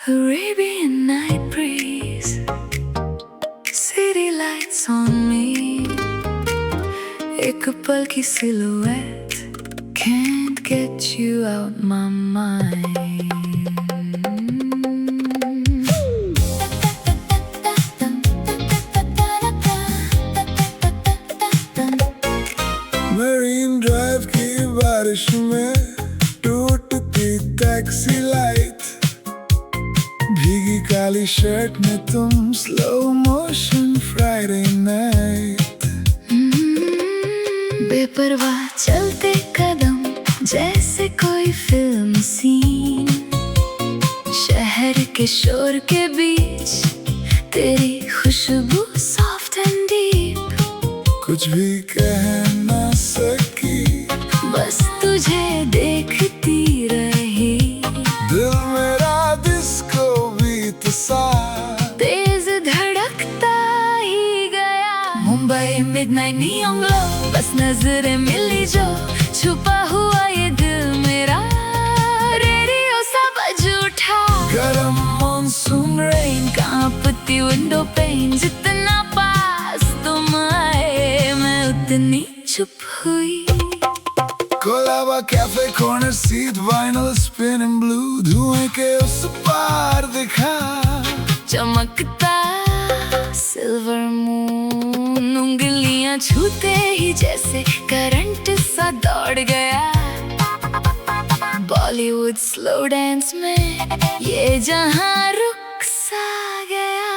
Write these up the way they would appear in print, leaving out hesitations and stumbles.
Arabian night breeze, city lights on me. एक पल की silhouette can't get you out my mind. Marine drive की बारिश में टूटती टैक्सी लाइट, भीगी काली शर्ट में तुम स्लो मोशन फ्राइडे नाइट। बेपरवाह चलते कदम जैसे कोई फिल्म सीन, शहर के शोर के बीच तेरी खुशबू सॉफ्ट एंड डीप। कुछ भी कह ना सकी, बस तुझे देखती रही। दिल मेरा डिस्को बीट सा तेज धड़कता ही गया। मुंबई मिडनाइट नियॉन ग्लो, बस नजरें मिली जो छुपा हुआ ये दिल मेरा। रेडियो सा बज उठा, गरम मानसून रेन कांपती विंडो पेन। जितना पास तुम आए मैं उतनी चुप हुई। Colaba cafe corner seat vinyl spinning blue, धुएं के उस पार दिखा चमकता सिल्वर मून, उंगलियां छूते ही जैसे करंट सा दौड़ गया। बॉलीवुड स्लो डांस में ये जहां रुक सा गया।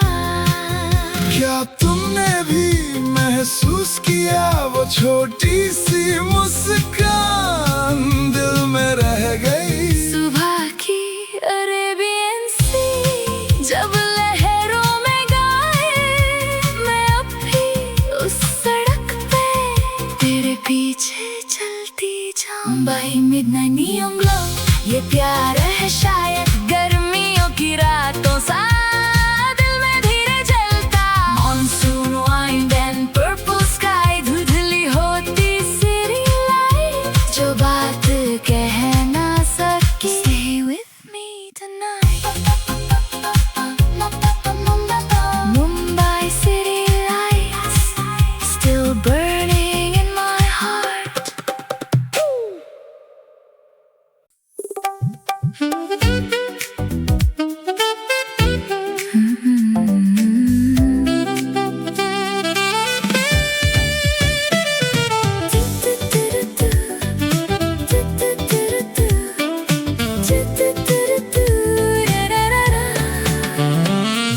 क्या तुमने भी महसूस किया वो छोटी सी मुस्कान दिल में रह गई। सुबह की अरेबियन सी जब लहरों में गाए, मैं अब भी उस सड़क पे तेरे पीछे चलती जाऊं। बाय मिडनाइट नियॉन ग्लो, ये प्यार है शायद गर्मियों की रातों सा दिल में धीरे जलता। Monsoon wind and purple sky, धुंधली होती सिटी लाइट जो बात कह ना सकी। Stay with me tonight. Mumbai city lights still burning in my heart.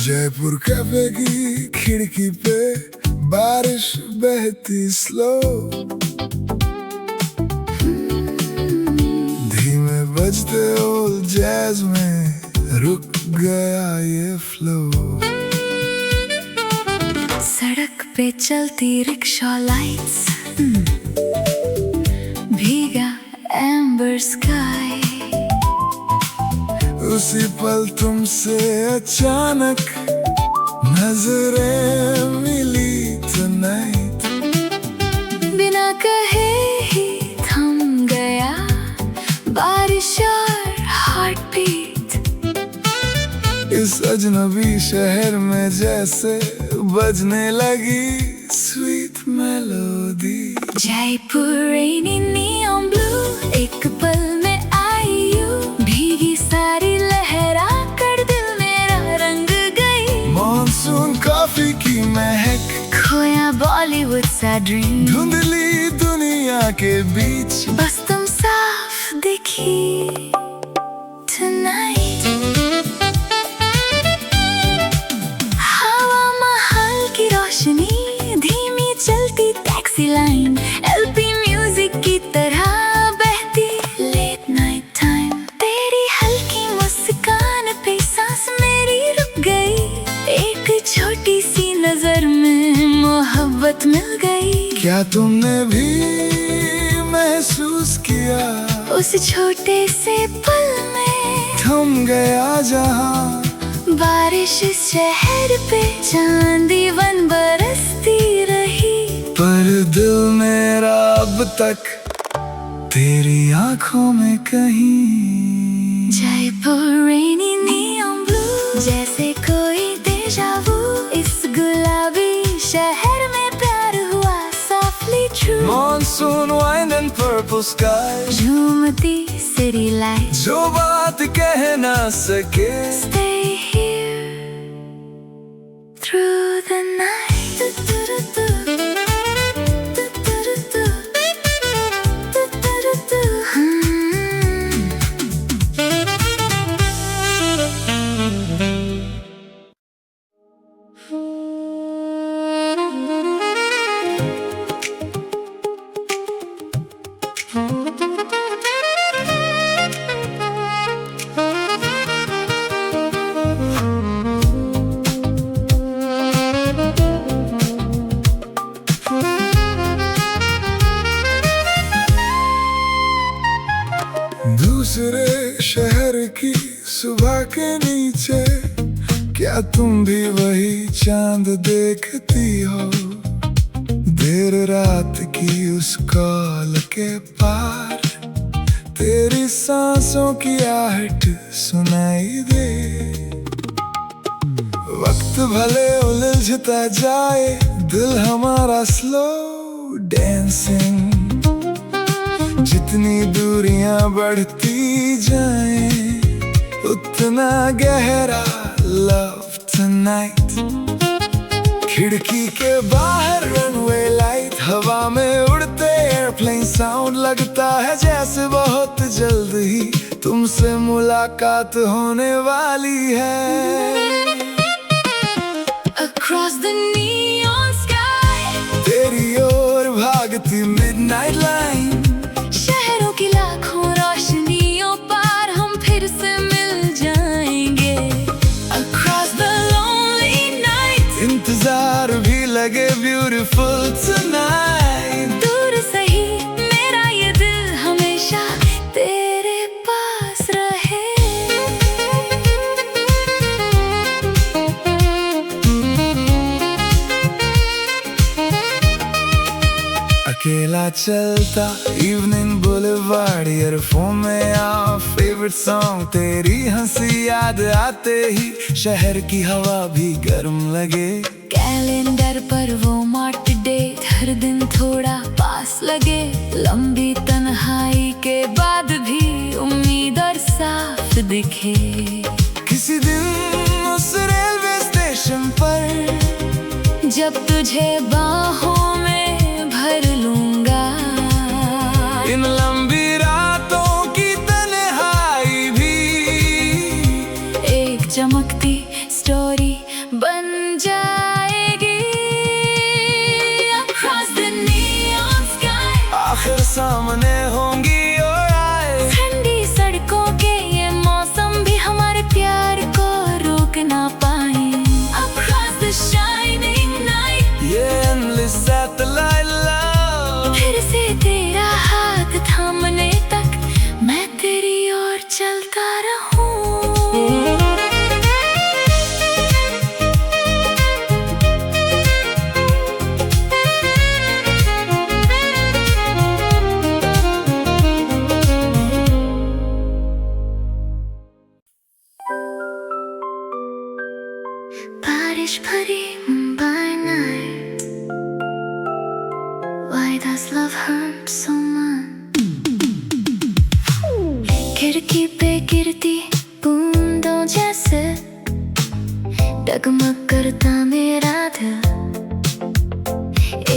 Jaipur cafe की खिड़की पे बारिश बहती स्लो, धीमे बजते ओल्ड जैज में रुक गया ये फ्लो। सड़क पे चलती रिक्शा लाइट्स, भीगा एम्बर स्काई। उसी पल तुमसे अचानक नजरें मिली tonight। बिना कहे ही थम गया बारिश और हार्ट बीट। इस अजनबी शहर में जैसे बजने लगी स्वीट मेलोडी। जयपुर रेनी नियॉन ब्लू, एक पल में आई यू। भीगी सारी लहरा कर दिल मेरा रंग गई। मानसून कॉफी की महक, खोया बॉलीवुड सा ड्रीम। धुंधली दुनिया के बीच बस तुम साफ दिखी tonight। हवा महल की रोशनी, धीमी चलती टैक्सी लाइन, एलपी म्यूजिक की तरह बहती लेट नाइट टाइम। तेरी हल्की मुस्कान पे सांस मेरी रुक गई। एक छोटी सी नजर में मोहब्बत मिल गई। क्या तुमने भी महसूस किया उस छोटे से पल में थम गया जहां बारिश इस शहर पे चांदी बन बरसती रही। पर दिल मेरा अब तक तेरी आंखों में कहीं Jaipur rainy neon blue जैसे कोई देजा वू, इस गुलाबी शहर में प्यार हुआ softly true। Monsoon wind and purple skies, झूमती city lights, जो बात कह ना सके, stay here through the night। दूसरे शहर की सुबह के नीचे क्या तुम भी वही चांद देखती हो? देर रात की उस कॉल के पार तेरी सांसों की आहट सुनाई दे। वक्त भले उलझता जाए, दिल हमारा स्लो डांसिंग, जितनी दूरियां बढ़ती जाएं उतना गहरा लव टुनाइट। खिड़की के बाहर रनवे लाइट, हवा में उड़ते एयरप्लेन साउंड, लगता है जैसे बहुत जल्द ही तुमसे मुलाकात होने वाली है। Across the neon sky, तेरी ओर भागती midnight line, शहरों की लाखों रोशनियों पार हम फिर से मिल जाएंगे। Across the lonely night, इंतजार भी लगे beautiful tonight। दूर सही मेरा ये दिल हमेशा तेरे पास रहे। अकेला चलता इवनिंग बुलेवार्ड, ईयरफोन में आ फेवरेट सॉन्ग, तेरी हंसी याद आते ही शहर की हवा भी गर्म लगे। कैलेंडर पर वो मार्ट डेट, हर दिन थोड़ा पास लगे। लंबी तन्हाई के बाद भी उम्मीद और साफ दिखे। किसी दिन उस रेलवे स्टेशन पर जब तुझे बाहों में भर लूंगा, इन लंबी रातों की तन्हाई भी एक चमकती स्टोरी बन जाएगी। Across the neon sky, आखिर सामने होंगी और आए। ठंडी सड़कों के ये मौसम भी हमारे प्यार को रोक ना पाए। Across the shining night, ये endless satellite love, फिर से तेरा हाथ थामने तक मैं तेरी ओर चलता रहूं। बारिश भरी Mumbai night, why does love hurt so much? खिड़की पे गिरती बूंदों जैसे डगमग करता मेरा दिल।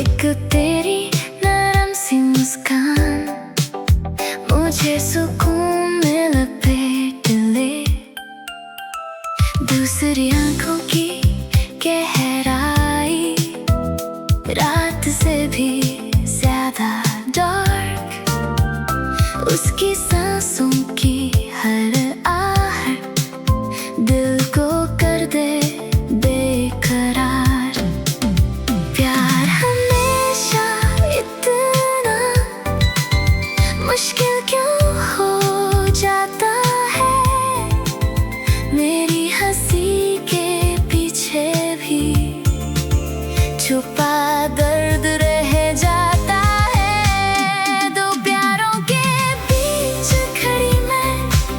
एक तेरी नरम सी मुस्कान मुझे सुकून में लपेट ले। दूसरी आंखों की गहराई रात से भी ज्यादा डार्क, उसकी सांसों की हर आहट दिल को कर दे बेकरार। प्यार हमेशा इतना मुश्किल क्यों हो जाता है? मेरी हंसी के पीछे भी छुपा दर्द रह जाता है। दो प्यारों के बीच खड़ी मैं,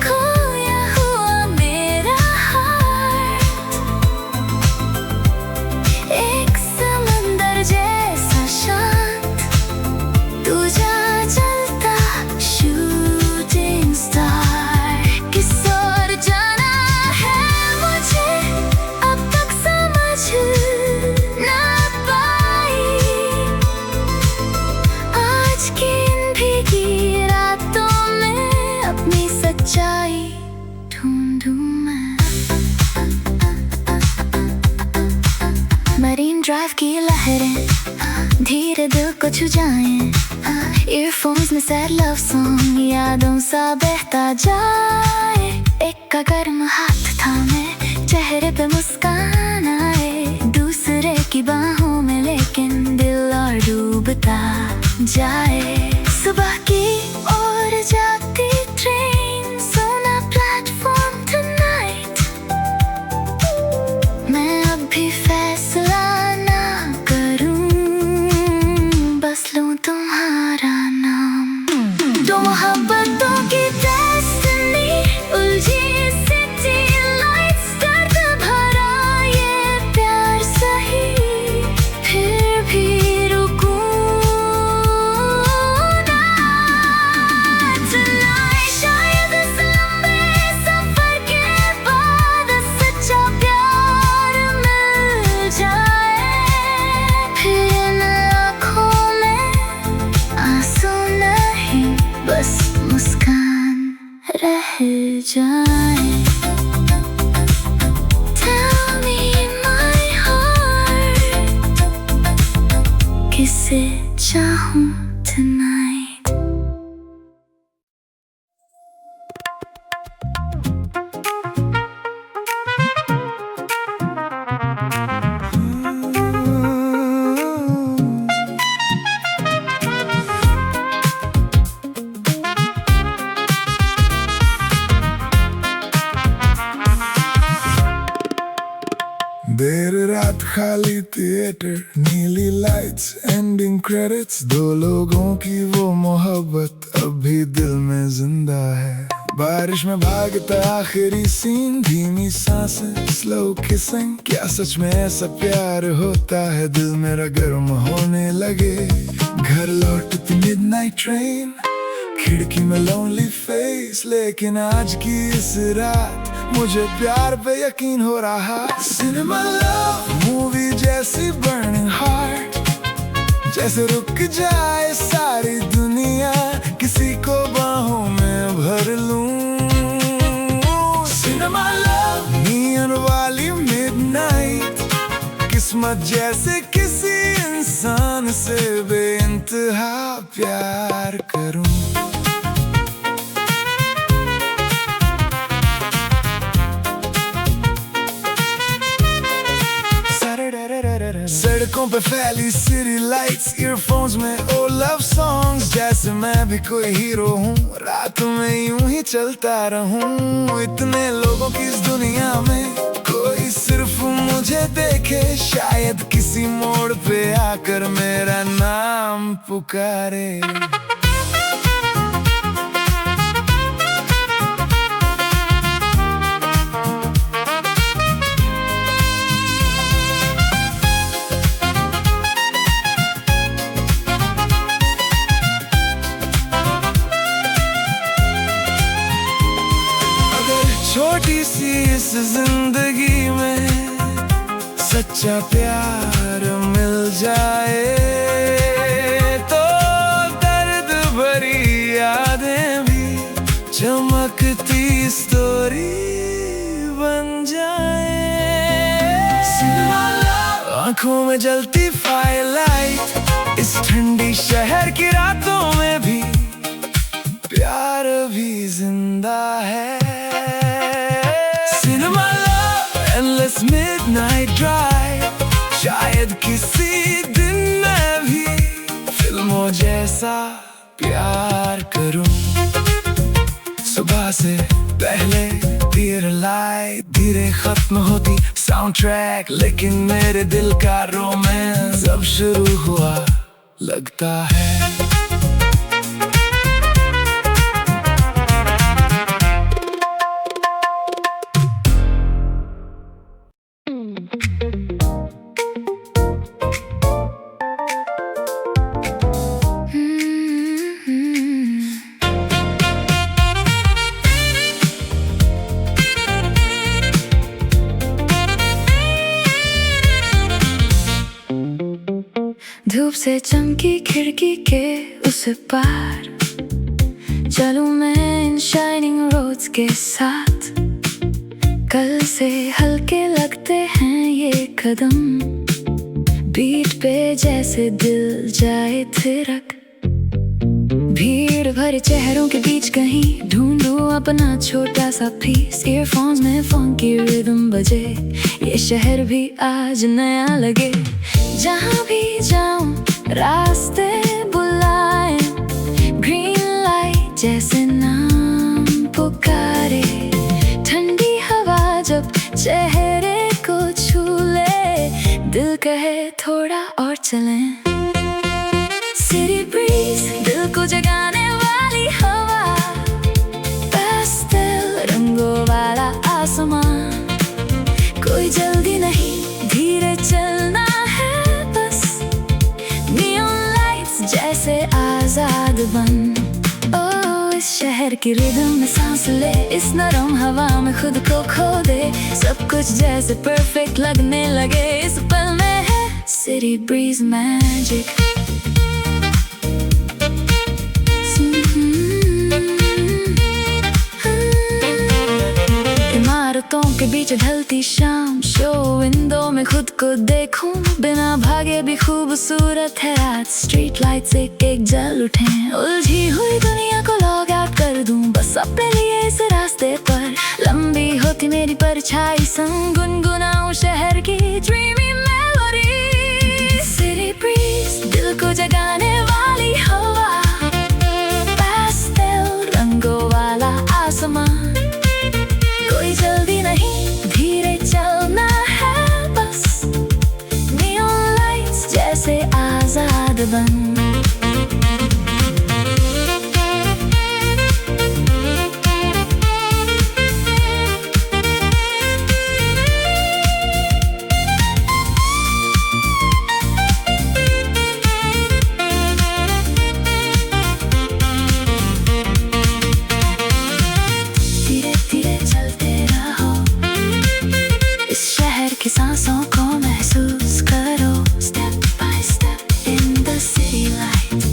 खोया हुआ मेरा हार। ढूंढूं मैं। मरीन ड्राइव की लहरें धीरे दिल को छू जाएं, ईयरफोन्स में सैड लव सॉन्ग यादों सा बहता जाए। एक का गर्म हाथ थामे चेहरे पे मुस्कान आए, दूसरे की बाहों में लेकिन दिल और डूबता जाए। सुबह की ओर जाती ट्रेन, सोना प्लेटफॉर्म टुनाइट। मैं अब भी फैसला ना करूं, बस लूं तुम्हारा नाम। दो मोहब्बतों की डेस्टिनी उलझी सिटी लाइट्स, दर्द भरा ये प्यार सही, फिर भी रुकूं ना। चलाए शायद इस लंबे सफर के बाद सच्चा प्यार मिल जाए, फिर इन आँखों में आंसू नहीं, बस मुस्कान रह जाए। Tell me my heart, किसे चाहूं tonight। देर रात खाली थिएटर, नीली लाइट्स, एंडिंग क्रेडिट्स, दो लोगों की वो मोहब्बत अभी दिल में जिंदा है। बारिश में भागता आखिरी सीन, धीमी सांसें, स्लो किसिंग, क्या सच में ऐसा प्यार होता है? दिल मेरा गर्म होने लगे। घर लौटती मिडनाइट ट्रेन, खिड़की में लोनली फेस, लेकिन आज की इस रात मुझे प्यार पे यकीन हो रहा। सिनेमा लव मूवी जैसी बर्निंग हार्ट, जैसे रुक जाए सारी दुनिया, किसी को बाहों में भर लूं। सिनेमा लव नियन वाली मिडनाइट, किस्मत जैसे किसी इंसान से बेइंतहा प्यार करूं। सड़कों पे फैली सिटी लाइट्स, ईयरफोन्स में ओ लव सॉन्ग्स, जैसे मैं भी कोई हीरो हूँ, रात में यूं ही चलता रहूं। इतने लोगों की इस दुनिया में कोई सिर्फ मुझे देखे, शायद किसी मोड़ पे आकर मेरा नाम पुकारे। छोटी सी इस जिंदगी में सच्चा प्यार मिल जाए, तो दर्द भरी यादें भी चमकती स्टोरी बन जाए। आंखों में जलती फायरलाइट, इस ठंडी शहर की रातों में भी प्यार भी जिंदा है। Endless midnight drive, शायद किसी दिन मैं भी फिल्मों जैसा प्यार करूं। सुबह से पहले देर लाइट, धीरे खत्म होती साउंड ट्रैक, लेकिन मेरे दिल का रोमांस अब शुरू हुआ लगता है। धूप से चमकी खिड़की के उस पार, चलूं मैं इन शाइनिंग रोड्स के साथ। से हल्के लगते हैं ये कदम, बीट पे जैसे दिल जाए थिरक। भीड़ भरे चेहरों के बीच कहीं ढूंढूं अपना छोटा सा पीस। ईयरफोन्स में फंकी रिदम बजे, ये शहर भी आज नया लगे। जहाँ भी जाऊं रास्ते बुलाए, ग्रीन लाइट जैसे नाम पुकारे। ठंडी हवा जब चेहरे को छू ले, दिल कहे थोड़ा और चलें। सिटी ब्रीज दिल को जगाने वाली हवा, पेस्टल रंगों वाला आसमान। कोई जल्दी नहीं, धीरे चलना है बस, नियॉन लाइट्स जैसे आजाद बन। ओ इस शहर की रिदम में सांस ले, इस नरम हवा में खुद को खो दे। सब कुछ जैसे परफेक्ट लगने लगे इस पल में है सिटी ब्रीज मैजिक। इमारतों के बीच ढलती शाम, शो विंडो में खुद को देखूं। बिना भागे भी खूबसूरत है रात, स्ट्रीट लाइट्स एक एक जल उठे। उलझी हुई दुनिया को लॉग आउट कर दूं बस अपने लिए इस रास्ते पर। लंबी होती मेरी परछाई संग गुनगुनाऊं शहर की ड्रीमी मेलोडी। सिटी ब्रीज दिल को जगाने वाली हवा, पेस्टल रंगों वाला आसमान। कोई जल्दी नहीं, धीरे चलना है बस, नियॉन लाइट्स जैसे आजाद बन। सांसों को महसूस करो, step by step in the city light.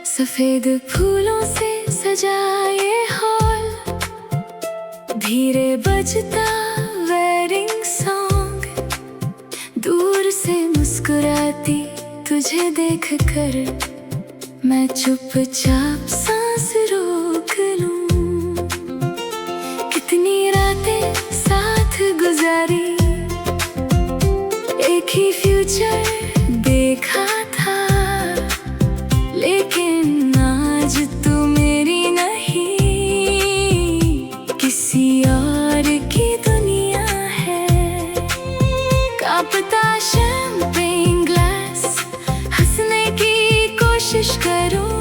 सफेद फूलों से सजाए हॉल, धीरे बजता वेडिंग सॉन्ग। दूर से मुस्कुराती तुझे देखकर मैं चुपचाप सांस रोक लूं। कितनी रातें साथ गुजारी, एक ही फ्यूचर देखा था, लेकिन आज तू मेरी नहीं, किसी और की दुनिया है। कांपता शैंपेन ग्लास, हंसने की कोशिश करूं,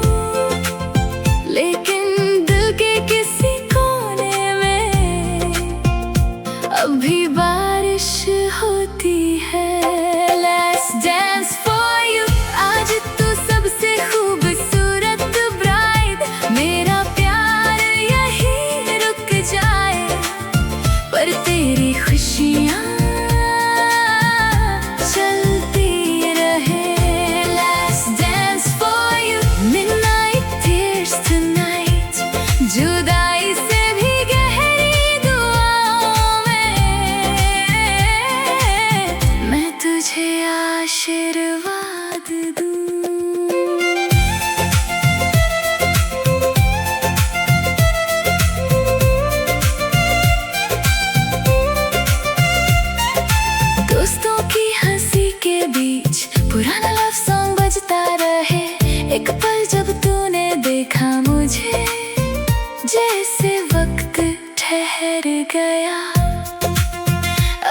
गया।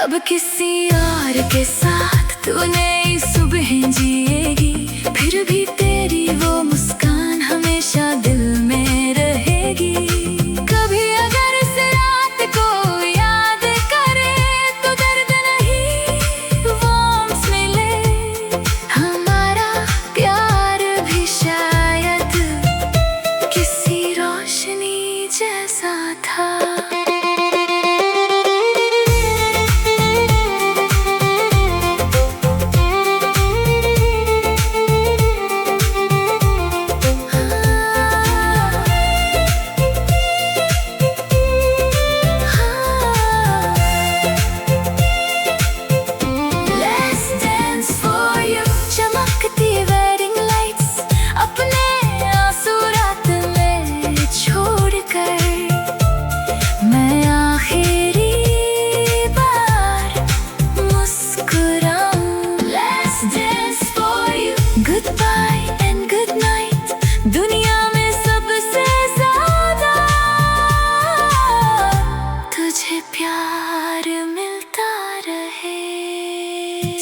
अब किसी और के साथ तू नई सुबह जिएगी, फिर भी तेरी वो मुस्कान हमेशा दिल में रहेगी। कभी अगर इस रात को याद करे तो दर्द नहीं वार्म्थ मिले। हमारा प्यार भी शायद किसी रोशनी जैसा था।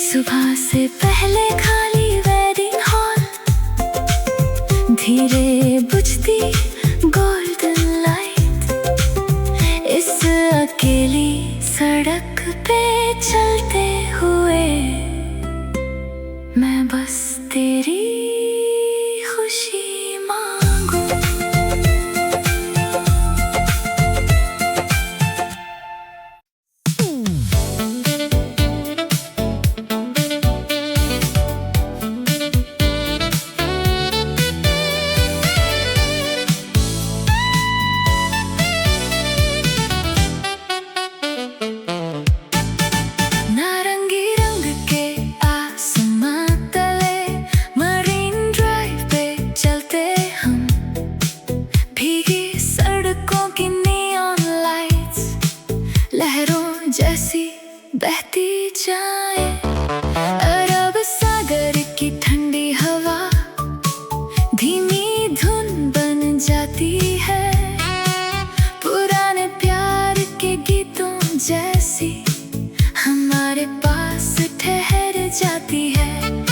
सुबह से पहले खाली वेडिंग हॉल, धीरे बुझती गोल्डन लाइट। इस अकेली सड़क पे चलते हुए मैं बस तेरी खुशी मांगू। जैसी बहती जाए अरब सागर की ठंडी हवा, धीमी धुन बन जाती है। पुराने प्यार के गीतों जैसी हमारे पास ठहर जाती है।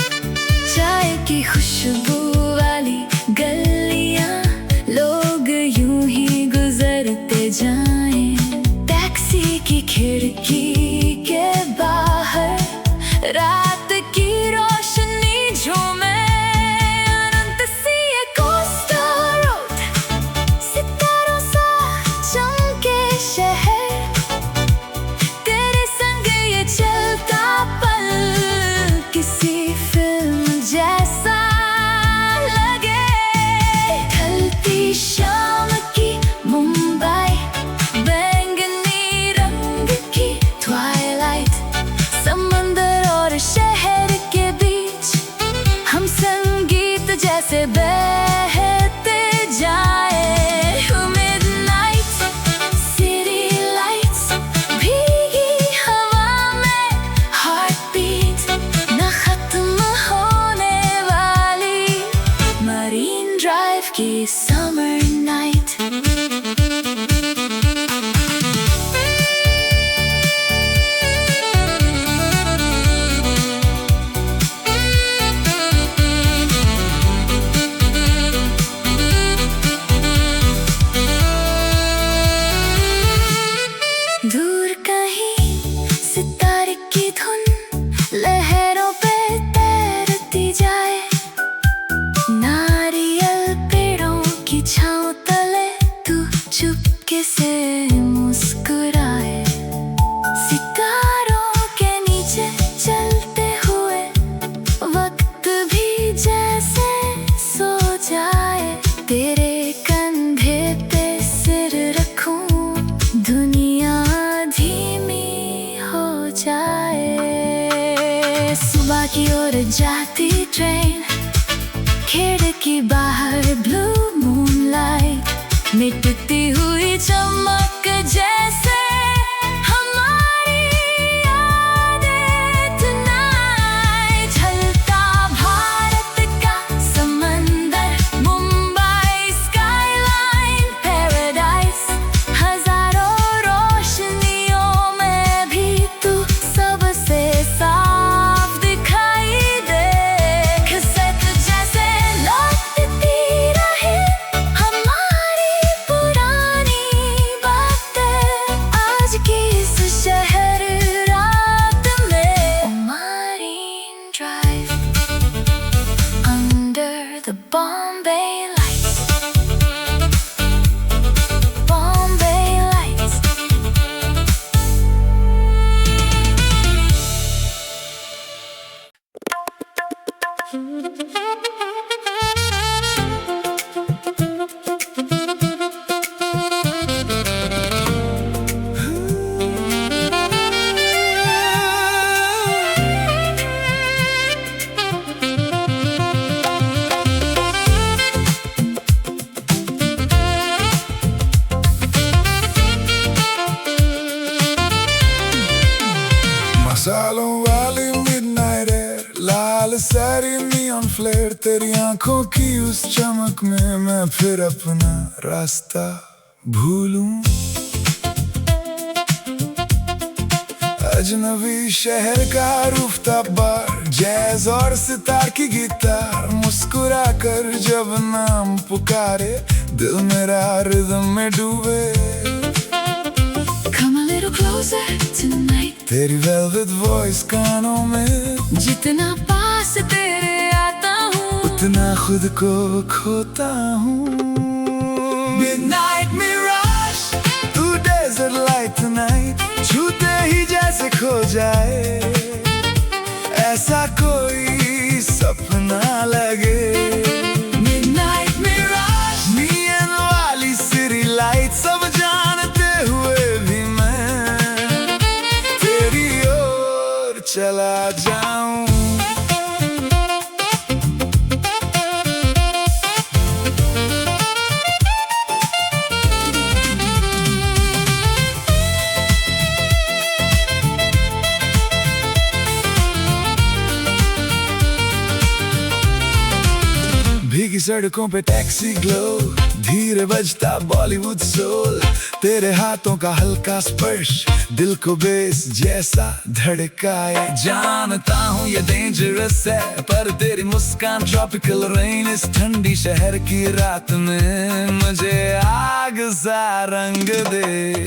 चाय की खुशबू वाली गलियां, लोग यूं ही गुजरते जाएं। टैक्सी की खिड़की के बाहर रात की रोशनी झूमे। अनंत सी ये कोस्टल रोड, सितारों सा चमके शहर। तेरे संग ये चलता पल किसी फिल्म जैसा लगे। ढलती शाम की मुंबई, शहर के बीच हम संगीत जैसे बहते जाए। मिडनाइट सिटी लाइट्स, भीगी हवा में हार्ट बीट, न खत्म होने वाली मरीन ड्राइव की समर नाइट। दूर कहीं सितारे की धुन लहरों पे तैरती जाए। नारियल पेड़ों की छांव तले तू चुपके से मुस्कुराए। सितारों के नीचे चलते हुए वक्त भी जैसे सो जाए। तेरे कंधे पे सिर रखूं, दुनिया धीमी हो जाए। सुबह की ओर जाती ट्रेन, खिड़की बाहर ब्लू मूनलाइट, मिटती हुई चमक जैसे हमारी यादें tonight। ढलता भारत का समंदर, मुंबई स्काईलाइन पैराडाइज। हजारों रोशनी तेरी आंखों की उस चमक में मैं फिर अपना रास्ता भूलूं। अजनबी शहर का रूफटॉप बार, जैज और सितार की गिटार, मुस्कुरा कर जब नाम पुकारे दिल मेरा रिदम में डूबे। Come a little closer tonight, तेरी वेलवेट वॉइस कानों में, जितना पास तेरे आता हूँ उतना खुद को खोता हूँ। Midnight mirage, तू desert light tonight, छूते ही जैसे खो जाए ऐसा कोई सपना लगे। Midnight mirage, neon वाली city light, सब जानते हुए भी मैं तेरी ओर चला जाऊं। भीगी सड़कों पे टैक्सी ग्लो, धीरे बजता बॉलीवुड सोल, तेरे हाथों का हल्का स्पर्श दिल को बेस जैसा धड़काए। जानता हूँ ये डेंजरस है पर तेरी मुस्कान ट्रॉपिकल रेन इस ठंडी शहर की रात में मुझे आग सा रंग दे।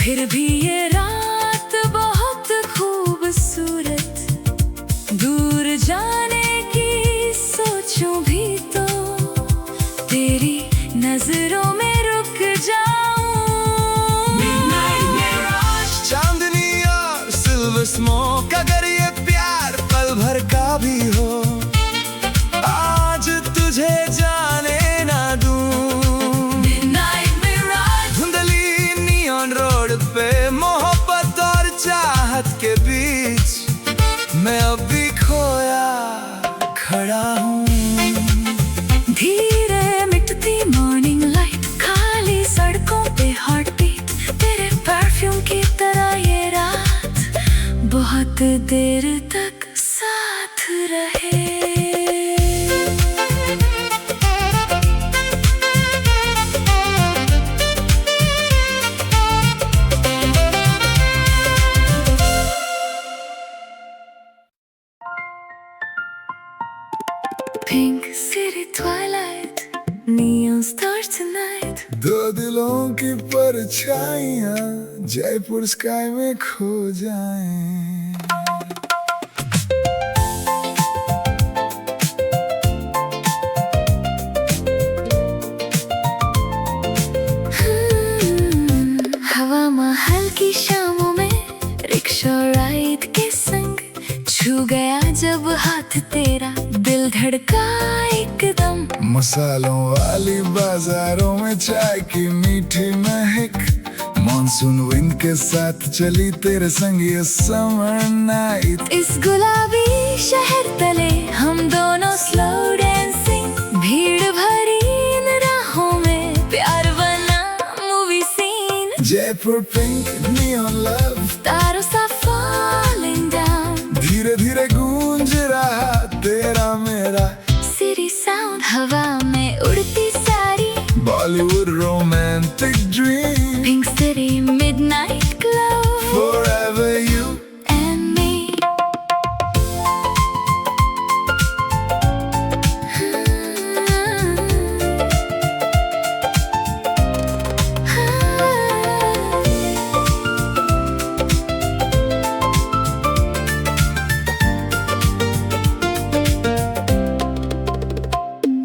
फिर भी ये रात बहुत खूबसूरत, दूर जाने की सोचूं भी तो तेरी नजरों में रुक जाऊं। Midnight mirage, चांदनी और सिल्वर स्मोक, अगर ये प्यार पल भर का भी हो आज तुझे जाने ना दूं। पे मोहब्बत और चाहत के बीच मैं अभी खोया खड़ा हूँ। धीरे मिटती मॉर्निंग लाइट, खाली सड़कों पे हार्ट बीट, तेरे परफ्यूम की तरह ये रात बहुत देर तक साथ रहे। Pink city twilight, neon stars tonight, दो दिलों की परछाइयाँ जयपुर स्काई में खो जाएं। हवा महल की शामों में रिक्शा राइड के संग छू गया जब हाथ तेरा, दिल धड़का एकदम। मसालों वाली बाजारों में चाय की मीठी महक, मॉनसून विंड के साथ चली तेरे संग ये समर नाइट। इस गुलाबी शहर तले हम दोनों स्लो डांसिंग, भीड़ भरी इन राहों में प्यार बना movie scene. Jaipur pink neon love, तारों सा falling down, धीरे धीरे गूंज रहा तेरा मेरा सिटी साउंड, हवा में उड़ती सारी Bollywood romantic dream. Pink city midnight glow, Forever you and me।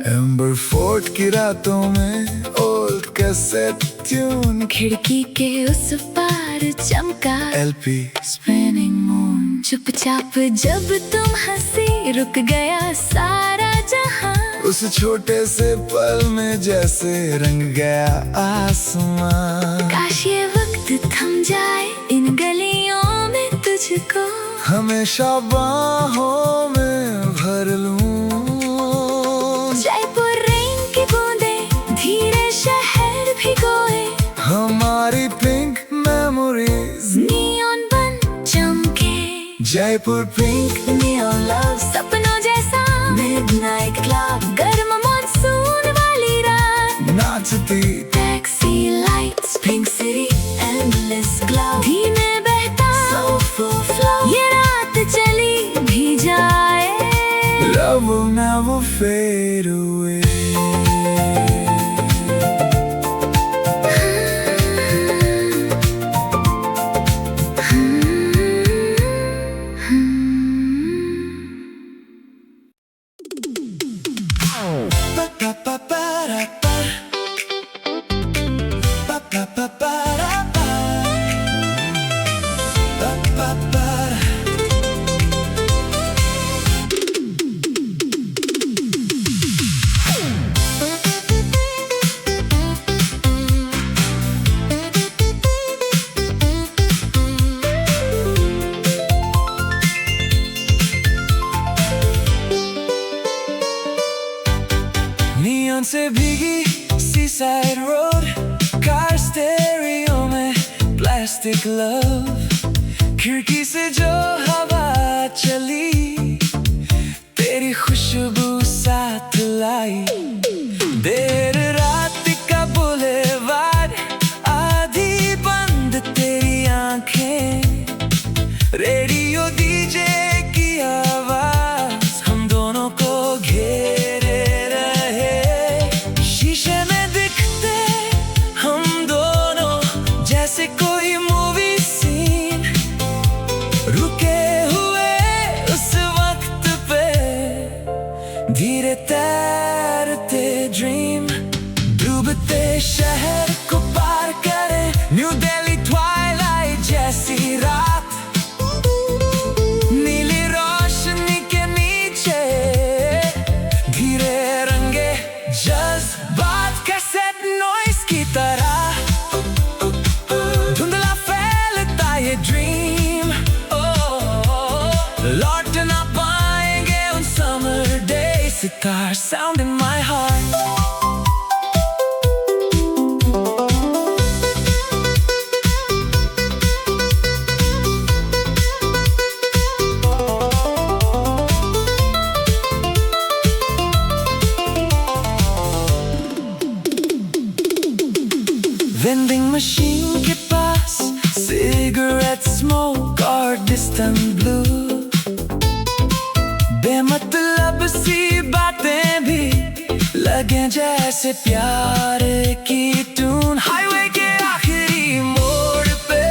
Amber fort की रातों में ओल्ड कैसेट ट्यून, खिड़की के उस पार चमका एलपी स्पिनिंग मून, चुपचाप जब तुम हंसी रुक गया सारा जहां। उस छोटे से पल में जैसे रंग गया आसमां। काश ये वक्त वक्त थम जाए इन गलियों में तुझको हमेशा बाहों में भर लूं। जयपुर रेन की बूंदे धीरे शहर भिगोए हमारी पिंक मेमोरीज नियॉन बन चमके। जयपुर पिंक नियॉन लव सपनों जैसा मिडनाइट क्लब गर्म मानसून वाली रात नाचती taxi lights pink city endless cloud धीमे बहता soulful flow ये रात चली भी जाए love will never fade away। Neon से भीगी सीसाइड रोड कार स्टेरियो में प्लास्टिक लव खिड़की से जो हवा चली तेरी खुशबू साथ लाई। देर रात का बुलेवार आधी बंद तेरी आंखें रेडियो डीजे की आवाज हम दोनों को घेरे रहे। शीशे में दिखते हम दोनों जैसे कोई मूवी सीन रुके हुए उस वक्त पे धीरे तैरते ड्रीम डूबते शहर को पार करें न्यू दिल्ली ट्वाइलाइट जैसी रात नीली रोशनी के नीचे धीरे रंगे जज्बात कैसेट नॉइस की तरह धुंधला फैलता ये ड्रीम लौट ना पाएंगे उन summer days sitar sound in my heart. Vending machine के पास सिगरेट स्मोक और डिस्टेंट ब्लू बेमतलब सी बातें भी लगे जैसे प्यार की टून। हाईवे के आखिरी मोड़ पे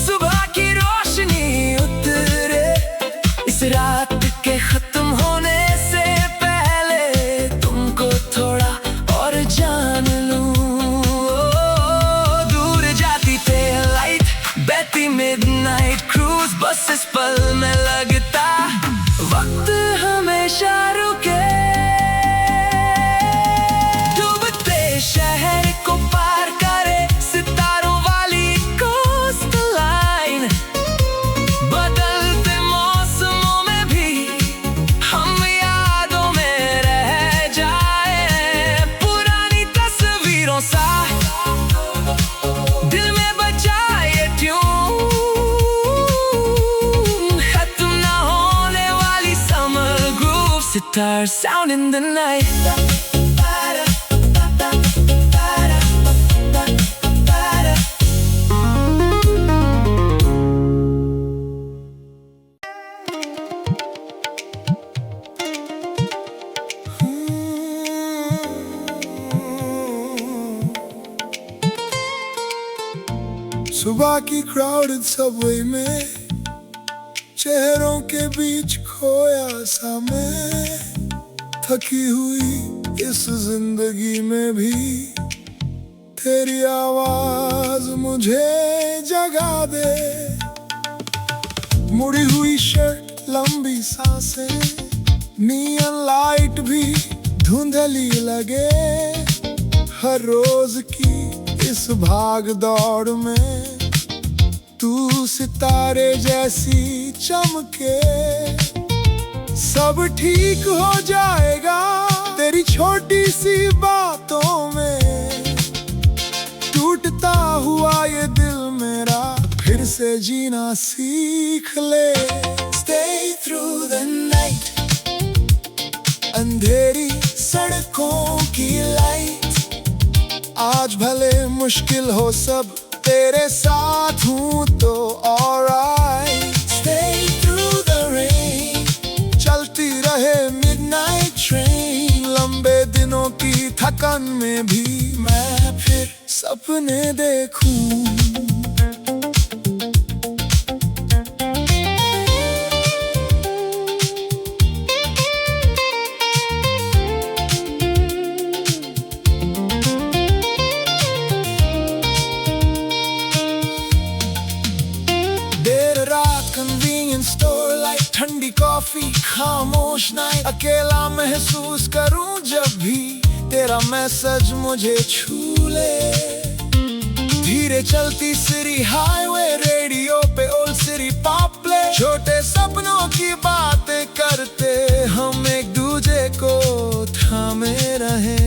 सुबह की रोशनी उतरे इस रात के खत्म होने से पहले तुमको थोड़ा और जान लूं। मिडनाइट क्रूज बस इस पल में लगता वक्त हमेशा रुके डूबते शहर को पार करे सितारों वाली कोस्ट लाइन बदलते मौसमों में भी हम यादों में रह जाए पुरानी तस्वीरों सा दिल में बचाए tune sitar sound in the night। सुबह की क्राउडेड सबवे में चेहरों के बीच खोया सा मैं थकी हुई इस जिंदगी में भी तेरी आवाज मुझे जगा दे। मुड़ी हुई शर्ट लंबी सांसें नियन लाइट भी धुंधली लगे हर रोज की इस भाग दौड़ में तू सितारे जैसी चमके। सब ठीक हो जाएगा तेरी छोटी सी बातों में। टूटता हुआ ये दिल मेरा फिर से जीना सीख ले। Stay through the night, अंधेरी सड़कों की लाइट। आज भले मुश्किल हो सब तेरे साथ हूँ तो alright। Stay through the rain, चलती रहे midnight train। लंबे दिनों की थकन में भी मैं फिर सपने देखूं। देर रात कन्वीनियंस स्टोर लाइट, ठंडी कॉफी खामोश नाइट। अकेला महसूस करूं जब भी तेरा मैसेज मुझे छू ले। धीरे चलती सिटी हाईवे, रेडियो पे ओल्ड सिटी पॉप प्ले। छोटे सपनों की बातें करते हम एक दूजे को थामे रहे।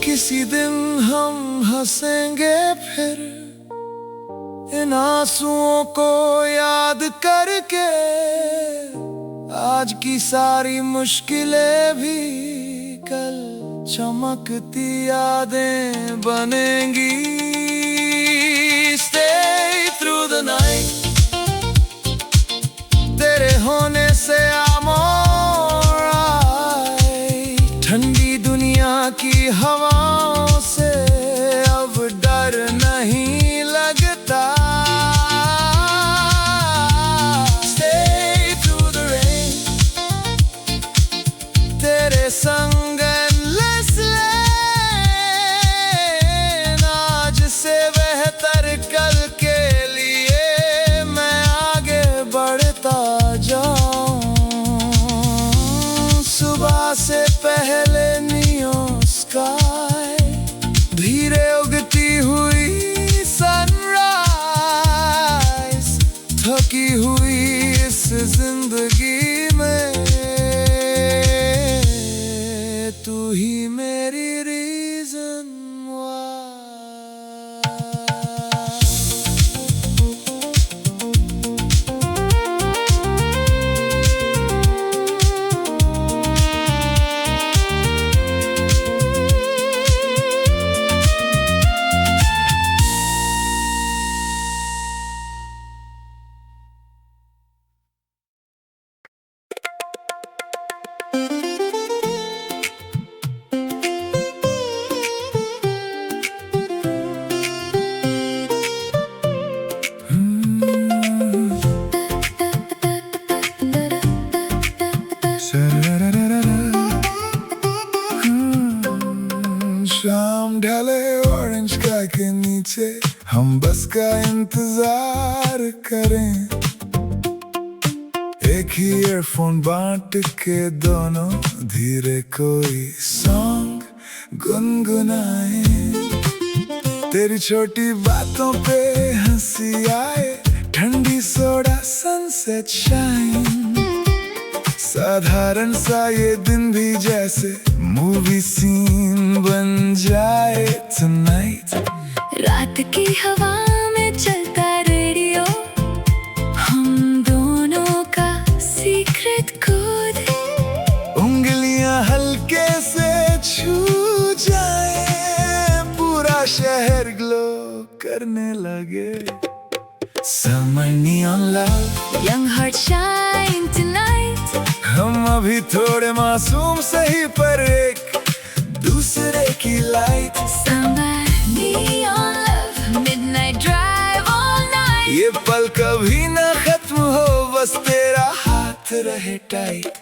किसी दिन हम हंसेंगे फिर इन आंसुओं को याद करके। आज की सारी मुश्किलें भी कल चमकती यादें बनेंगी। Stay through the night, तेरे होने से I'm alright। ठंडी दुनिया की हवाओं से अब डर नहीं लगता। Stay through the rain, तेरे संग endless lane। आज से बेहतर कल के लिए मैं आगे बढ़ता जाऊं। सुबह से पहले नियॉन स्काई, धीरे उगती हुई सनराइज। थकी हुई इस जिंदगी में तू ही मेरी रीजन व्हाई। शाम ढले ऑरेंज स्काई के नीचे हम बस का इंतजार करें। एक ही ईयरफोन बांट के दोनों धीरे कोई सॉन्ग गुनगुनाए। तेरी छोटी बातों पे हंसी आए, ठंडी सोडा सनसेट शाइन। साधारण सा ये दिन भी जैसे मूवी सीन बन जाए tonight। रात की हवा में चलता रेडियो, हम दोनों का सीक्रेट कोड। उंगलियां हल्के से छू जाए, पूरा शहर ग्लो करने लगे। Summer neon love, young heart shine tonight। हम अभी थोड़े मासूम सही पर एक दूसरे की light. Summer neon love, midnight drive all night। ये पल कभी ना खत्म हो, बस तेरा हाथ रहे टाइट।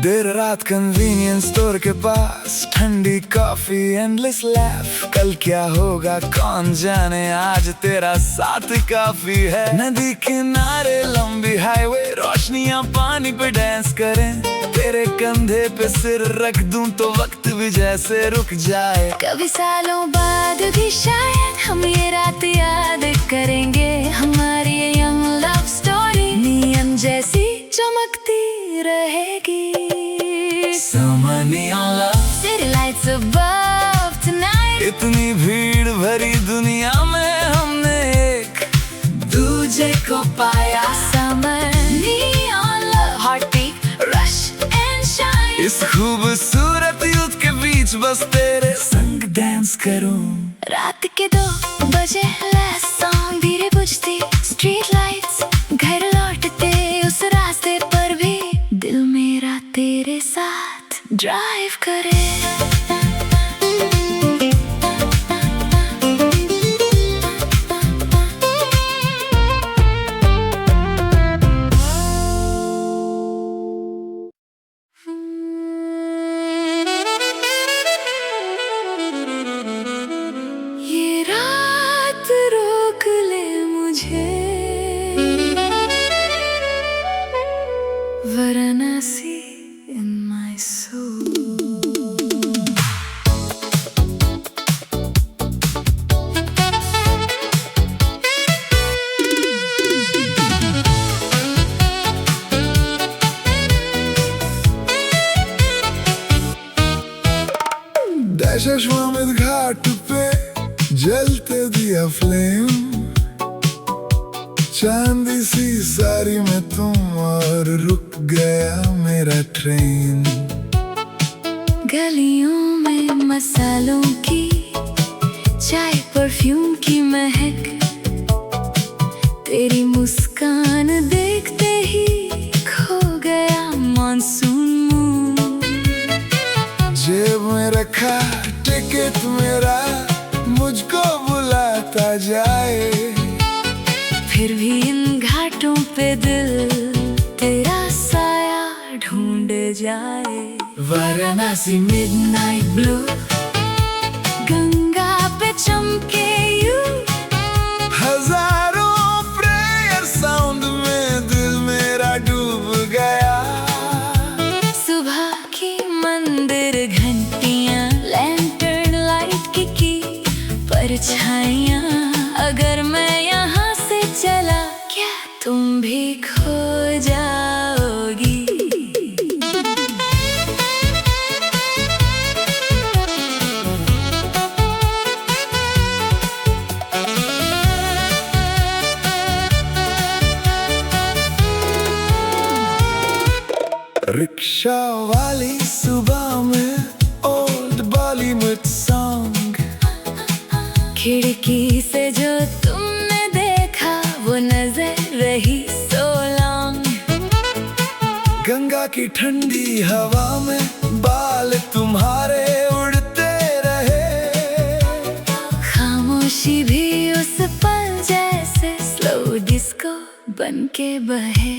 देर रात कन्वीनियंस स्टोर के पास ठंडी कॉफी एंडलेस लैफ। कल क्या होगा कौन जाने, आज तेरा साथ काफी है। नदी किनारे लंबी हाईवे, रोशनियां पानी पे डांस करें। तेरे कंधे पे सिर रख दूं तो वक्त भी जैसे रुक जाए। कभी सालों बाद भी शायद हम ये रात याद करेंगे। हमारी ये यंग लव स्टोरी नियन जैसी चमकती रहेगी। Summer neon love, City lights above tonight। इतनी भीड़ भरी दुनिया में हमने एक दूजे को पाया। Summer neon love, heartbeat, rush and shine। इस खूबसूरत यूथ के बीच बस तेरे संग डांस करूं। रात के 2 बजे last song धीरे बुझती स्ट्रीट लाइट्स। घर लौटते उस रास्ते पर भी दिल मेरा तेरे साथ ड्राइव करे। ये रात रोक ले मुझे, Varanasi in my soul। Dashashwamedh Ghat पे जलते दिया फ्लेम। चांदी सी साड़ी में तुम और रुक गया मेरा ट्रेन। गलियों में मसालों की चाय, परफ्यूम की महक। तेरी मुस्कान देखते ही खो गया मानसून मूड। जेब में रखा टिकट मेरा मुझको बुलाता जाए। फिर भी इन घाटों पे दिल तेरा साया ढूंढ जाए। वाराणसी मिडनाइट ब्लू, गंगा पे चमके यू। हजारों प्रेयर साउंड में दिल मेरा डूब गया। सुबह की मंदिर घंटियां, लैंटर्न लाइट की परछाइयां। अगर मैं यहाँ से चला क्या तुम भी खो जाओगी। रिक्शा वाली सुबह में ओल्ड बॉलीवुड सॉन्ग। खिड़की से जो तुमने देखा वो नजर रही so long। गंगा की ठंडी हवा में बाल तुम्हारे उड़ते रहे। खामोशी भी उस पल जैसे स्लो डिस्को बन के बहे।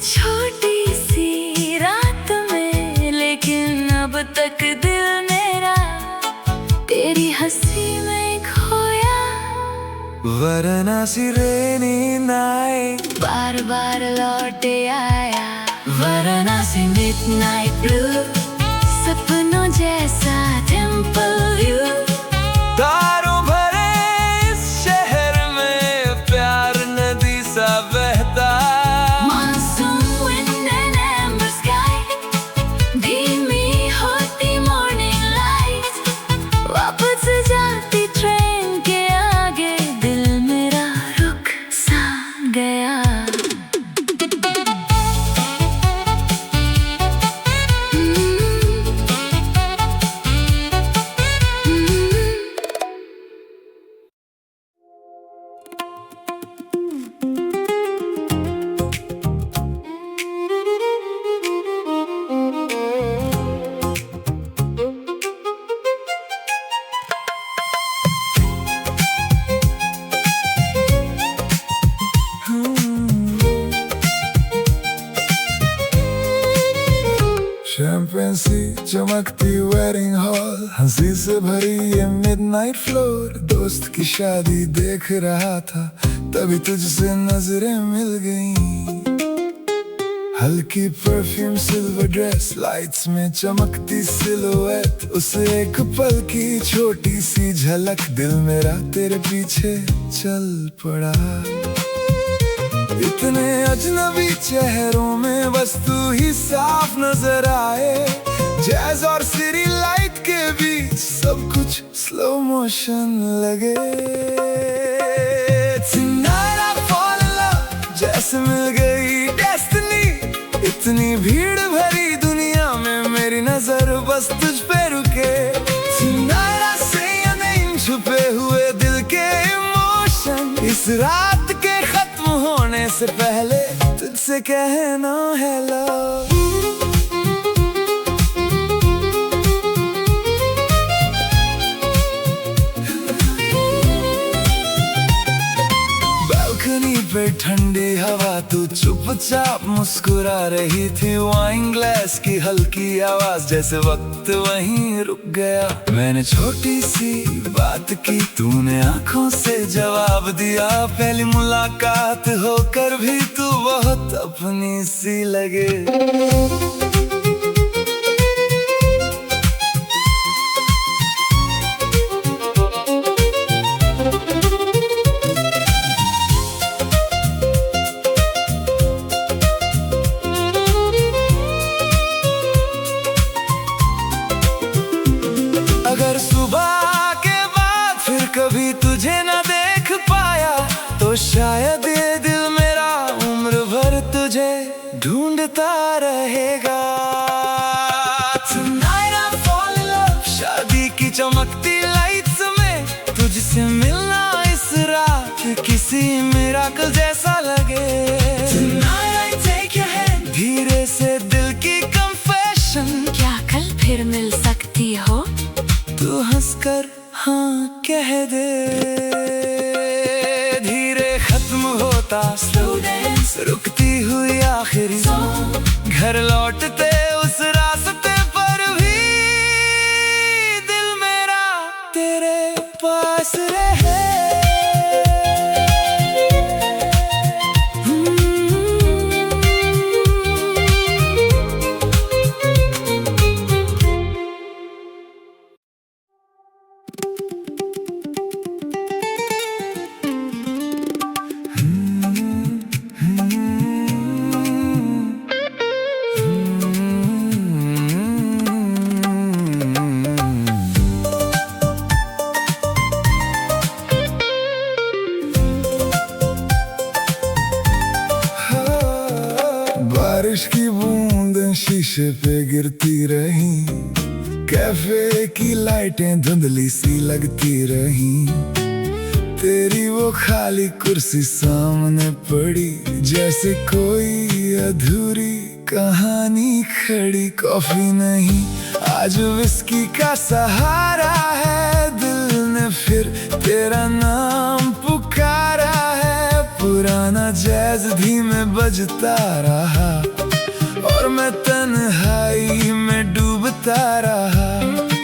छोटी सी रात में लेकिन अब तक दिल मेरा तेरी हंसी में खोया। वाराणसी रेनी नाइट बार बार लौटे आया। वाराणसी मिडनाइट ब्लू, सपनों जैसा टेम्पल व्यू। तारों भरे इस शहर में प्यार नदी सा बहता। फैंसी चमकती वेडिंग हॉल, हंसी से भरी ये मिडनाइट फ्लोर। दोस्त की शादी देख रहा था, तभी तुझसे नजरें मिल गईं। हल्की परफ्यूम सिल्वर ड्रेस, लाइट्स में चमकती सिलुएट, उसे एक पल की छोटी सी झलक, दिल मेरा तेरे पीछे चल पड़ा। इतने अजनबी चेहरों में बस तू ही साफ नजर आए, जैज और सिटी लाइट के बीच सब कुछ स्लो मोशन लगे। Tonight I fall in love, जैसे मिल गई डेस्टिनी। इतनी भीड़ भरी दुनिया में मेरी नजर बस तुझ पे रुके। Tonight I say your name, छुपे हुए दिल के इमोशन, इस रात के खत्म होने से पहले तुझसे कहना है लव। बालकनी पे ठंडी हवा, तू चुपचाप मुस्कुरा रही थी। वाइन ग्लास की हल्की आवाज, जैसे वक्त वहीं रुक गया। मैंने छोटी सी बात की, तूने आंखों से जवाब दिया। पहली मुलाकात होकर भी तू बहुत अपनी सी लगे। अगर सुबह के बाद फिर कभी तुझे न देख पाया, तो शायद ये दिल मेरा उम्र भर तुझे ढूंढता रहेगा। Tonight I fall in love, शादी की चमकती लाइट्स में तुझसे मिलना इस रात किसी मिराकल जैसा लगे। Tonight I take your hand, धीरे से दिल की confession, क्या कल फिर मिल सकती हो? तू हंसकर हाँ कह दे। धीरे खत्म होता स्लो डांस, रुकती हुई आखिरी सॉन्ग, घर लौटते उस रास्ते पर भी दिल मेरा तेरे पास रहे। बारिश की बूंदें शीशे पे गिरती रही, कैफे की लाइटें धुंधली सी लगती रही। तेरी वो खाली कुर्सी सामने पड़ी, जैसे कोई अधूरी कहानी खड़ी। कॉफी नहीं आज विस्की का सहारा है, दिल ने फिर तेरा नाम पुकारा है। पुराना जैज धीमे बजता रहा और मैं तन्हाई में डूबता रहा।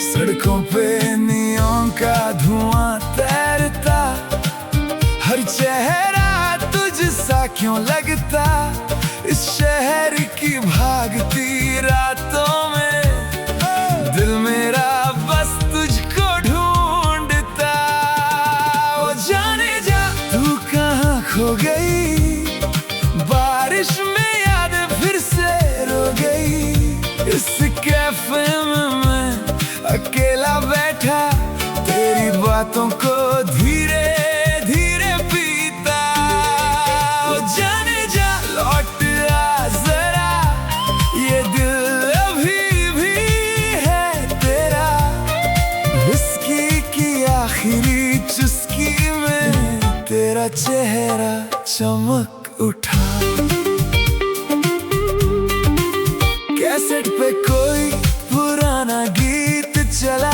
सड़कों पे नियॉन का धुआं तैरता, हर चेहरा तुझसा क्यों लगता। इस शहर की भागती रातों में दिल मेरा बस तुझको ढूंढता। ओ जाने जा तू कहाँ खो गई, बारिश में याद फिर से रो गई। इस कैफे में मैं अकेला बैठा, तेरी बातों को धीरे धीरे पीता। ओ जाने जा लौट आ जरा, ये दिल अभी भी है तेरा। विस्की की आखिरी चुस्की में तेरा चेहरा चमक उठा। कैसेट पे कोई पुराना गीत चला,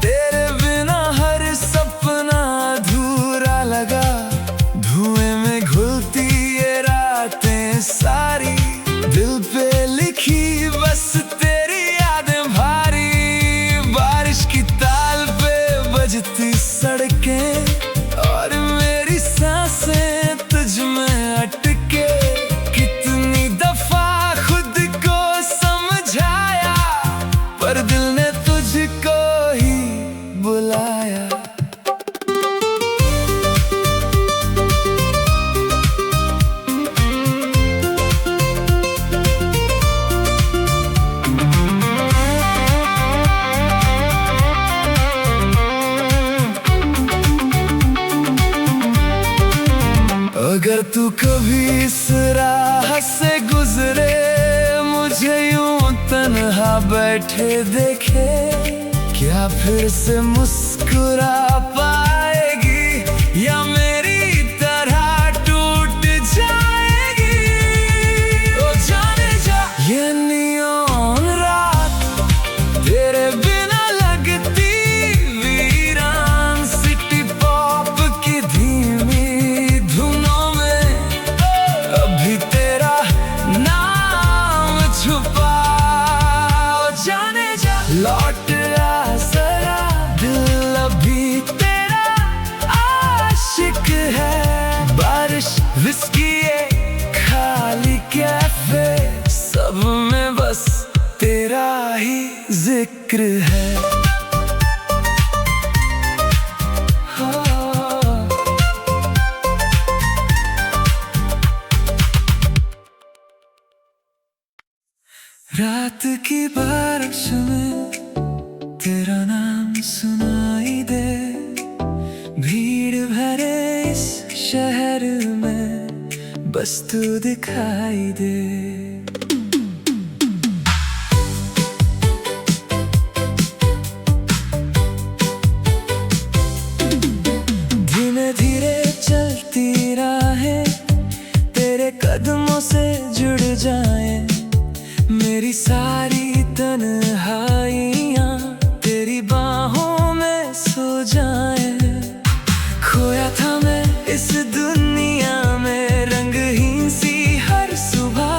तेरे बिना हर सपना अधूरा लगा। धुएं में घुलती ये रातें सारी, दिल पे लिखी बस तेरी यादें धड़के और मेरी सांसें तुझ में अटके। कितनी दफा खुद को समझाया, पर दिल ने तुझको ही बुलाया। अगर तू कभी इस राह से गुजरे, मुझे यूं तन्हा बैठे देखे, क्या फिर से मुस्कुरा पाएगी या मेरी तरह टूट जाएगी? ओ जाने जा, ये नियॉन रात तेरे बिना लगती वीरान। सिटी पॉप की धीमी धुनों में अभी तेरा नाम छुपा। जाने जा, लौट आ जरा, दिल अभी तेरा आशिक है। बारिश, विस्की, ये खाली कैफे, सब में बस तेरा ही जिक्र है। रात की बारिश में तेरा नाम सुनाई दे, भीड़ भरे इस शहर में बस तू दिखाई दे। धीरे धीरे चलती राहें तेरे कदमों से जुड़ जाएं, मेरी सारी तन्हाइयाँ तेरी बाहों में सो जाएं। खोया था मैं इस दुनिया में, रंगहीन सी हर सुबह,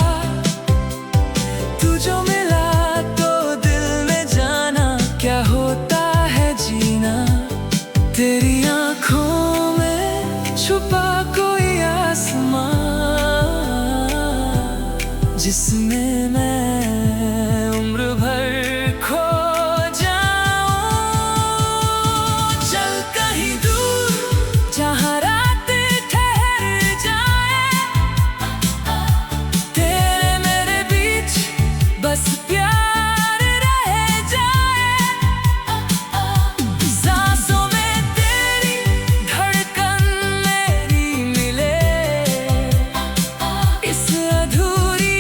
तू जो मिला तो दिल ने जाना क्या होता है जीना। तेरी आँखों में छुपा कोई आसमां, जिसमें मैं उम्र भर खो जाऊं। चल कहीं दूर, जहाँ रात ठहर जाए, तेरे मेरे बीच बस प्यार रह जाए। सांसों में तेरी धड़कन मेरी मिले, इस अधूरी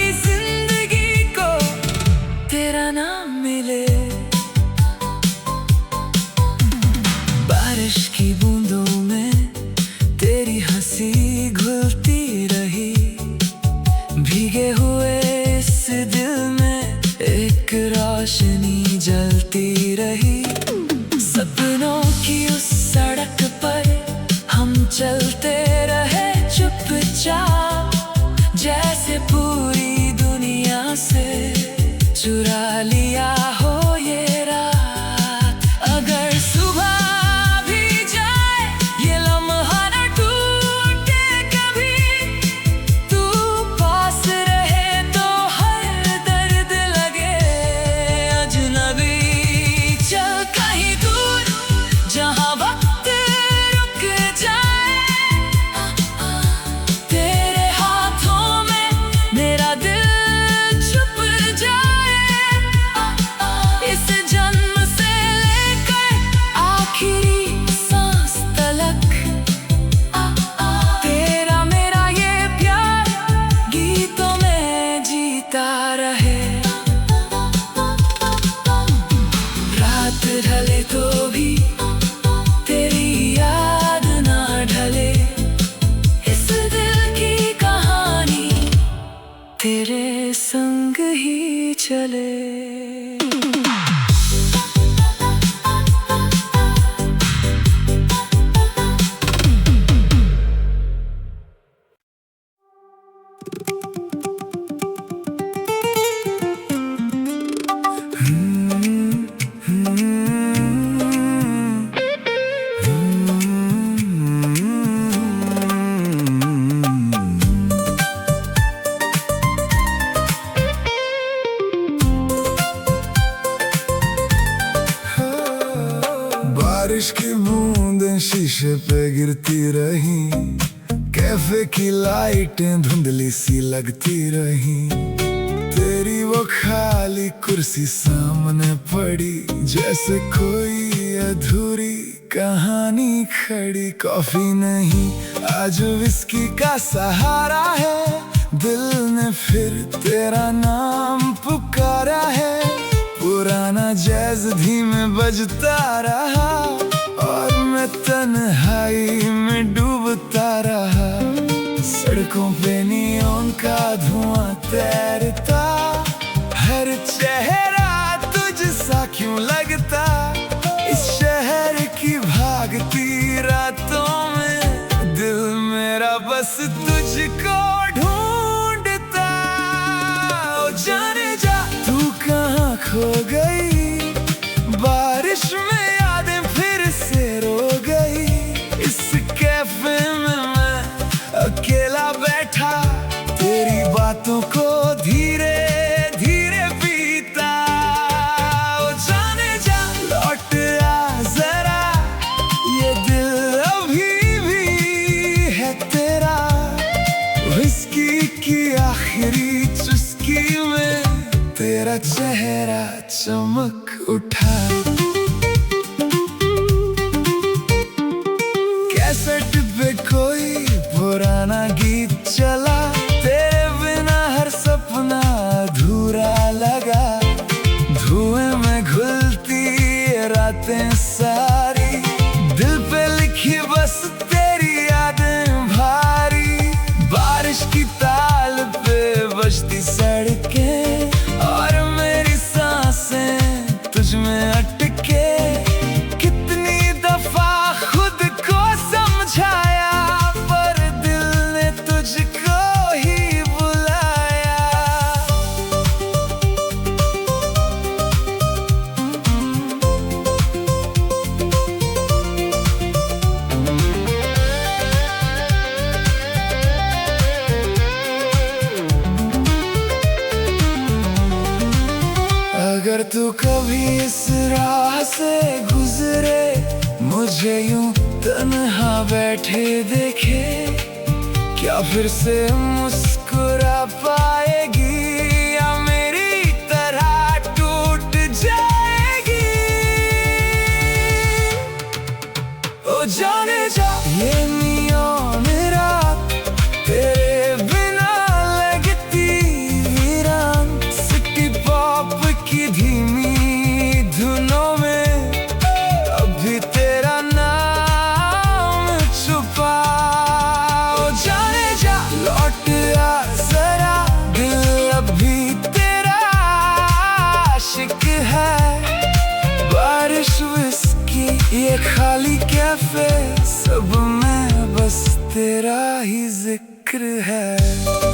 तेरा नाम मिले। बारिश की बूंदों में तेरी हंसी घुलती रही, भीगे हुए इस दिल में एक रोशनी जलती रही। सपनों की उस सड़क पर हम चलते रहे चुपचाप, जैसे पूरी दुनिया से चुरा लिया हो ये रात। अगर सुबह भी जाए ये लम्हा न टूटे कभी, तू पास रहे तो हर दर्द लगे अजनबी। चल कहीं दूर, जहाँ वक्त रुक जाए, तेरे हाथों में मेरा दिल छुप जाए। पे गिरती रही, कैफे की लाइटें धुंधली सी लगती रही। तेरी वो खाली कुर्सी सामने पड़ी, जैसे कोई अधूरी कहानी खड़ी। कॉफी नहीं आज विस्की का सहारा है, दिल ने फिर तेरा नाम पुकारा है। पुराना जैज धीमे बजता रहा और मैं तन्हाई में डूबता रहा। सड़कों पे नियॉन का धुआं तैरता, हर चेहरा तुझसा क्यों लगता। इस शहर की भागती रातों में दिल मेरा बस तुझको ढूंढता। ओ जाने जा तू कहाँ खो गई, बारिश में यादें फिर से रो गई। इस कैफे में मैं अकेला बैठा, तेरी बातों को धीरे धीरे पीता। ओ जाने जा लौट आ जरा, ये दिल अभी भी है तेरा। विस्की की आखिरी चुस्की में तेरा चेहरा चमक उठा। कैसेट पे कोई पुराना गीत चला, तेरे बिना हर सपना अधूरा लगा। धुएं में घुलती रातें सारी, दिल पे लिखी बस तेरी यादें भारी। बारिश की ताल पे बजती सड़कें और मेरी सांसें तुझ में अटके। कितनी दफा खुद को समझाया, पर दिल ने तुझको ही बुलाया। अगर तू कभी इस राह से गुजरे, मुझे यूं तन्हा बैठे देखे, क्या फिर से मुस्कुरा पाएगी या मेरी तरह टूट जाएगी। ओ जाने जा ये नियॉन रात तेरे बिना लगती वीरान। सिटी पॉप की धीमी धुनों में अभी तेरा नाम छुपा। ओ जाने जा लौट आ जरा, दिल अभी तेरा आशिक है। बारिश विस्की ये खाली कैफे, सब में बस तेरा ही जिक्र है।